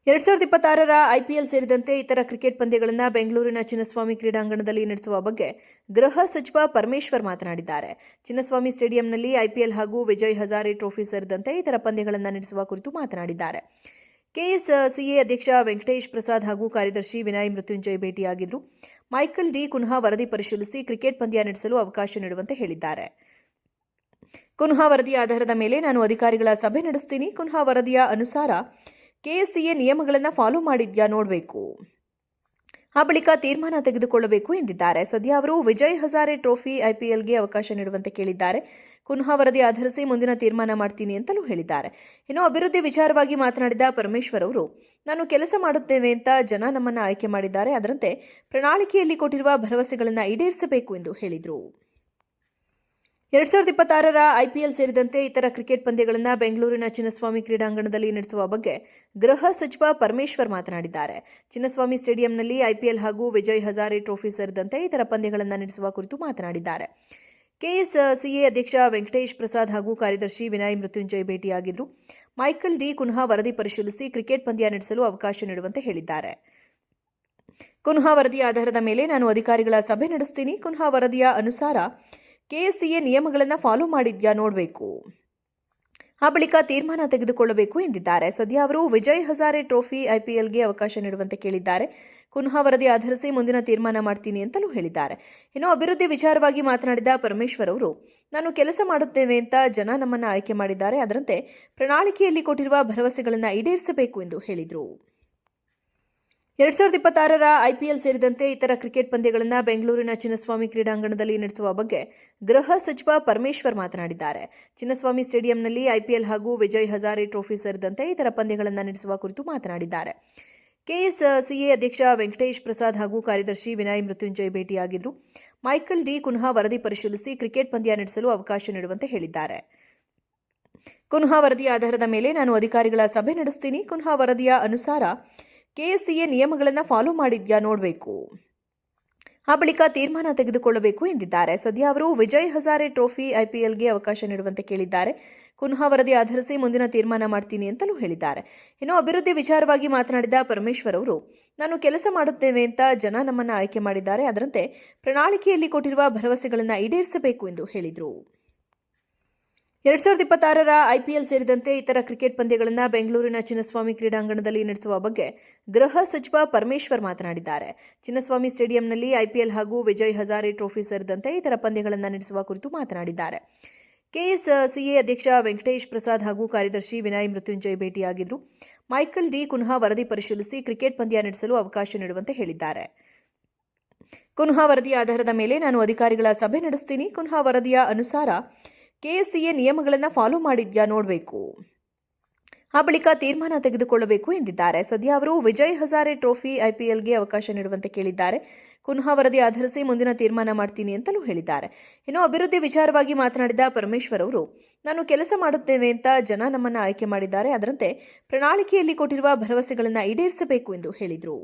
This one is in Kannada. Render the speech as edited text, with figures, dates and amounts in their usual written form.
2026ರ ಐಪಿಎಲ್ ಸೇರಿದಂತೆ ಇತರ ಕ್ರಿಕೆಟ್ ಪಂದ್ಯಗಳನ್ನು ಬೆಂಗಳೂರಿನ ಚಿನ್ನಸ್ವಾಮಿ ಕ್ರೀಡಾಂಗಣದಲ್ಲಿ ನಡೆಸುವ ಬಗ್ಗೆ ಗೃಹ ಸಚಿವ ಪರಮೇಶ್ವರ್ ಮಾತನಾಡಿದ್ದಾರೆ. ಚಿನ್ನಸ್ವಾಮಿ ಸ್ಟೇಡಿಯಂನಲ್ಲಿ ಐಪಿಎಲ್ ಹಾಗೂ ವಿಜಯ್ ಹಜಾರೆ ಟ್ರೋಫಿ ಸೇರಿದಂತೆ ಇತರ ಪಂದ್ಯಗಳನ್ನು ನಡೆಸುವ ಕುರಿತು ಮಾತನಾಡಿದ್ದಾರೆ. ಕೆಎಸ್ಸಿಎ ಅಧ್ಯಕ್ಷ ವೆಂಕಟೇಶ್ ಪ್ರಸಾದ್ ಹಾಗೂ ಕಾರ್ಯದರ್ಶಿ ವಿನಯ್ ಮೃತ್ಯುಂಜಯ್ ಭೇಟಿಯಾಗಿದ್ದರು. ಮೈಕಲ್ ಡಿ ಕುನ್ಹಾ ವರದಿ ಪರಿಶೀಲಿಸಿ ಕ್ರಿಕೆಟ್ ಪಂದ್ಯ ನಡೆಸಲು ಅವಕಾಶ ನೀಡುವಂತೆ ಹೇಳಿದ್ದಾರೆ. ಕುನ್ಹಾ ವರದಿಯ ಆಧಾರದ ಮೇಲೆ ನಾನು ಅಧಿಕಾರಿಗಳ ಸಭೆ ನಡೆಸ್ತೀನಿ. ಕುನ್ಹಾ ವರದಿಯ ಅನುಸಾರ ಕೆಎಸ್ಸಿಎ ನಿಯಮಗಳನ್ನು ಫಾಲೋ ಮಾಡಿದ್ಯಾ ನೋಡಬೇಕು. ಆ ಬಳಿಕ ತೀರ್ಮಾನ ತೆಗೆದುಕೊಳ್ಳಬೇಕು ಎಂದಿದ್ದಾರೆ. ಸದ್ಯ ಅವರು ವಿಜಯ್ ಹಜಾರೆ ಟ್ರೋಫಿ ಐಪಿಎಲ್ಗೆ ಅವಕಾಶ ನೀಡುವಂತೆ ಕೇಳಿದ್ದಾರೆ. ಕುನ್ಹಾ ವರದಿ ಆಧರಿಸಿ ಮುಂದಿನ ತೀರ್ಮಾನ ಮಾಡ್ತೀನಿ ಅಂತಲೂ ಹೇಳಿದ್ದಾರೆ. ಇನ್ನು ಅಭಿವೃದ್ಧಿ ವಿಚಾರವಾಗಿ ಮಾತನಾಡಿದ ಪರಮೇಶ್ವರ್ ಅವರು, ನಾನು ಕೆಲಸ ಮಾಡುತ್ತೇವೆ ಅಂತ ಜನ ನಮ್ಮನ್ನು ಆಯ್ಕೆ ಮಾಡಿದ್ದಾರೆ. ಅದರಂತೆ ಪ್ರಣಾಳಿಕೆಯಲ್ಲಿ ಕೊಟ್ಟಿರುವ ಭರವಸೆಗಳನ್ನು ಈಡೇರಿಸಬೇಕು ಎಂದು ಹೇಳಿದರು. 2026ರ ಐಪಿಎಲ್ ಸೇರಿದಂತೆ ಇತರ ಕ್ರಿಕೆಟ್ ಪಂದ್ಯಗಳನ್ನು ಬೆಂಗಳೂರಿನ ಚಿನ್ನಸ್ವಾಮಿ ಕ್ರೀಡಾಂಗಣದಲ್ಲಿ ನಡೆಸುವ ಬಗ್ಗೆ ಗೃಹ ಸಚಿವ ಪರಮೇಶ್ವರ್ ಮಾತನಾಡಿದ್ದಾರೆ. ಚಿನ್ನಸ್ವಾಮಿ ಸ್ಟೇಡಿಯಂನಲ್ಲಿ ಐಪಿಎಲ್ ಹಾಗೂ ವಿಜಯ್ ಹಜಾರೆ ಟ್ರೋಫಿ ಸೇರಿದಂತೆ ಇತರ ಪಂದ್ಯಗಳನ್ನು ನಡೆಸುವ ಕುರಿತು ಮಾತನಾಡಿದ್ದಾರೆ. ಕೆಎಸ್ಸಿಎ ಅಧ್ಯಕ್ಷ ವೆಂಕಟೇಶ್ ಪ್ರಸಾದ್ ಹಾಗೂ ಕಾರ್ಯದರ್ಶಿ ವಿನಯ್ ಮೃತ್ಯುಂಜಯ್ ಭೇಟಿಯಾಗಿದ್ದರು. ಮೈಕಲ್ ಡಿ ಕುನ್ಹಾ ವರದಿ ಪರಿಶೀಲಿಸಿ ಕ್ರಿಕೆಟ್ ಪಂದ್ಯ ನಡೆಸಲು ಅವಕಾಶ ನೀಡುವಂತೆ ಹೇಳಿದ್ದಾರೆ. ಕುನ್ಹಾ ವರದಿಯ ಆಧಾರದ ಮೇಲೆ ನಾನು ಅಧಿಕಾರಿಗಳ ಸಭೆ ನಡೆಸ್ತೀನಿ. ಕುನ್ಹಾ ವರದಿಯ ಅನುಸಾರ ಕೆಎಸ್ಸಿಎ ನಿಯಮಗಳನ್ನು ಫಾಲೋ ಮಾಡಿದ್ಯಾ ನೋಡಬೇಕು. ಆ ಬಳಿಕ ತೀರ್ಮಾನ ತೆಗೆದುಕೊಳ್ಳಬೇಕು ಎಂದಿದ್ದಾರೆ. ಸದ್ಯ ಅವರು ವಿಜಯ್ ಹಜಾರೆ ಟ್ರೋಫಿ ಐಪಿಎಲ್ಗೆ ಅವಕಾಶ ನೀಡುವಂತೆ ಕೇಳಿದ್ದಾರೆ. ಕುನ್ಹಾ ವರದಿ ಆಧರಿಸಿ ಮುಂದಿನ ತೀರ್ಮಾನ ಮಾಡ್ತೀನಿ ಅಂತಲೂ ಹೇಳಿದ್ದಾರೆ. ಇನ್ನು ಅಭಿವೃದ್ಧಿ ವಿಚಾರವಾಗಿ ಮಾತನಾಡಿದ ಪರಮೇಶ್ವರ್ ಅವರು, ನಾನು ಕೆಲಸ ಮಾಡುತ್ತೇವೆ ಅಂತ ಜನ ನಮ್ಮನ್ನು ಆಯ್ಕೆ ಮಾಡಿದ್ದಾರೆ. ಅದರಂತೆ ಪ್ರಣಾಳಿಕೆಯಲ್ಲಿ ಕೊಟ್ಟಿರುವ ಭರವಸೆಗಳನ್ನು ಈಡೇರಿಸಬೇಕು ಎಂದು ಹೇಳಿದರು. 2026ರ ಐಪಿಎಲ್ ಸೇರಿದಂತೆ ಇತರ ಕ್ರಿಕೆಟ್ ಪಂದ್ಯಗಳನ್ನು ಬೆಂಗಳೂರಿನ ಚಿನ್ನಸ್ವಾಮಿ ಕ್ರೀಡಾಂಗಣದಲ್ಲಿ ನಡೆಸುವ ಬಗ್ಗೆ ಗೃಹ ಸಚಿವ ಪರಮೇಶ್ವರ್ ಮಾತನಾಡಿದ್ದಾರೆ. ಚಿನ್ನಸ್ವಾಮಿ ಸ್ಟೇಡಿಯಂನಲ್ಲಿ ಐಪಿಎಲ್ ಹಾಗೂ ವಿಜಯ್ ಹಜಾರೆ ಟ್ರೋಫಿ ಸೇರಿದಂತೆ ಇತರ ಪಂದ್ಯಗಳನ್ನು ನಡೆಸುವ ಕುರಿತು ಮಾತನಾಡಿದ್ದಾರೆ. ಕೆಎಸ್ಸಿಎ ಅಧ್ಯಕ್ಷ ವೆಂಕಟೇಶ್ ಪ್ರಸಾದ್ ಹಾಗೂ ಕಾರ್ಯದರ್ಶಿ ವಿನಯ್ ಮೃತ್ಯುಂಜಯ್ ಭೇಟಿಯಾಗಿದ್ದರು. ಮೈಕಲ್ ಡಿ ಕುನ್ಹಾ ವರದಿ ಪರಿಶೀಲಿಸಿ ಕ್ರಿಕೆಟ್ ಪಂದ್ಯ ನಡೆಸಲು ಅವಕಾಶ ನೀಡುವಂತೆ ಹೇಳಿದ್ದಾರೆ. ಕುನ್ಹಾ ವರದಿಯ ಆಧಾರದ ಮೇಲೆ ನಾನು ಅಧಿಕಾರಿಗಳ ಸಭೆ ನಡೆಸ್ತೀನಿ. ಕುನ್ಹಾ ವರದಿಯ ಅನುಸಾರ ಕೆಎಸ್ಸಿಎ ನಿಯಮಗಳನ್ನು ಫಾಲೋ ಮಾಡಿದ್ಯಾ ನೋಡಬೇಕು. ಆ ಬಳಿಕ ತೀರ್ಮಾನ ತೆಗೆದುಕೊಳ್ಳಬೇಕು ಎಂದಿದ್ದಾರೆ. ಸದ್ಯ ಅವರು ವಿಜಯ್ ಹಜಾರೆ ಟ್ರೋಫಿ ಐಪಿಎಲ್ಗೆ ಅವಕಾಶ ನೀಡುವಂತೆ ಕೇಳಿದ್ದಾರೆ. ಕುನ್ಹಾ ವರದಿ ಆಧರಿಸಿ ಮುಂದಿನ ತೀರ್ಮಾನ ಮಾಡ್ತೀನಿ ಅಂತಲೂ ಹೇಳಿದ್ದಾರೆ. ಇನ್ನು ಅಭಿವೃದ್ಧಿ ವಿಚಾರವಾಗಿ ಮಾತನಾಡಿದ ಪರಮೇಶ್ವರ್ ಅವರು, ನಾನು ಕೆಲಸ ಮಾಡುತ್ತೇವೆ ಅಂತ ಜನ ನಮ್ಮನ್ನು ಆಯ್ಕೆ ಮಾಡಿದ್ದಾರೆ. ಅದರಂತೆ ಪ್ರಣಾಳಿಕೆಯಲ್ಲಿ ಕೊಟ್ಟಿರುವ ಭರವಸೆಗಳನ್ನು ಈಡೇರಿಸಬೇಕು ಎಂದು ಹೇಳಿದರು. 2026ರ ಐಪಿಎಲ್ ಸೇರಿದಂತೆ ಇತರ ಕ್ರಿಕೆಟ್ ಪಂದ್ಯಗಳನ್ನು ಬೆಂಗಳೂರಿನ ಚಿನ್ನಸ್ವಾಮಿ ಕ್ರೀಡಾಂಗಣದಲ್ಲಿ ನಡೆಸುವ ಬಗ್ಗೆ ಗೃಹ ಸಚಿವ ಪರಮೇಶ್ವರ್ ಮಾತನಾಡಿದ್ದಾರೆ. ಚಿನ್ನಸ್ವಾಮಿ ಸ್ಟೇಡಿಯಂನಲ್ಲಿ ಐಪಿಎಲ್ ಹಾಗೂ ವಿಜಯ್ ಹಜಾರೆ ಟ್ರೋಫಿ ಸೇರಿದಂತೆ ಇತರ ಪಂದ್ಯಗಳನ್ನು ನಡೆಸುವ ಕುರಿತು ಮಾತನಾಡಿದ್ದಾರೆ. ಕೆಎಸ್ಸಿಎ ಅಧ್ಯಕ್ಷ ವೆಂಕಟೇಶ್ ಪ್ರಸಾದ್ ಹಾಗೂ ಕಾರ್ಯದರ್ಶಿ ವಿನಯ್ ಮೃತ್ಯುಂಜಯ್ ಭೇಟಿಯಾಗಿದ್ದರು. ಮೈಕಲ್ ಡಿ ಕುನ್ಹಾ ವರದಿ ಪರಿಶೀಲಿಸಿ ಕ್ರಿಕೆಟ್ ಪಂದ್ಯ ನಡೆಸಲು ಅವಕಾಶ ನೀಡುವಂತೆ ಹೇಳಿದ್ದಾರೆ. ಕುನ್ಹಾ ವರದಿಯ ಆಧಾರದ ಮೇಲೆ ನಾನು ಅಧಿಕಾರಿಗಳ ಸಭೆ ನಡೆಸ್ತೀನಿ. ಕುನ್ಹಾ ವರದಿಯ ಅನುಸಾರ ಕೆಎಸ್ಸಿಎ ನಿಯಮಗಳನ್ನು ಫಾಲೋ ಮಾಡಿದ್ಯಾ ನೋಡಬೇಕು. ಆ ಬಳಿಕ ತೀರ್ಮಾನ ತೆಗೆದುಕೊಳ್ಳಬೇಕು ಎಂದಿದ್ದಾರೆ. ಸದ್ಯ ಅವರು ವಿಜಯ್ ಹಜಾರೆ ಟ್ರೋಫಿ ಐಪಿಎಲ್ಗೆ ಅವಕಾಶ ನೀಡುವಂತೆ ಕೇಳಿದ್ದಾರೆ. ಕುನ್ಹಾ ವರದಿ ಆಧರಿಸಿ ಮುಂದಿನ ತೀರ್ಮಾನ ಮಾಡ್ತೀನಿ ಅಂತಲೂ ಹೇಳಿದ್ದಾರೆ. ಇನ್ನು ಅಭಿವೃದ್ಧಿ ವಿಚಾರವಾಗಿ ಮಾತನಾಡಿದ ಪರಮೇಶ್ವರ್ ಅವರು, ನಾನು ಕೆಲಸ ಮಾಡುತ್ತೇವೆ ಅಂತ ಜನ ನಮ್ಮನ್ನು ಆಯ್ಕೆ ಮಾಡಿದ್ದಾರೆ. ಅದರಂತೆ ಪ್ರಣಾಳಿಕೆಯಲ್ಲಿ ಕೊಟ್ಟಿರುವ ಭರವಸೆಗಳನ್ನು ಈಡೇರಿಸಬೇಕು ಎಂದು ಹೇಳಿದರು.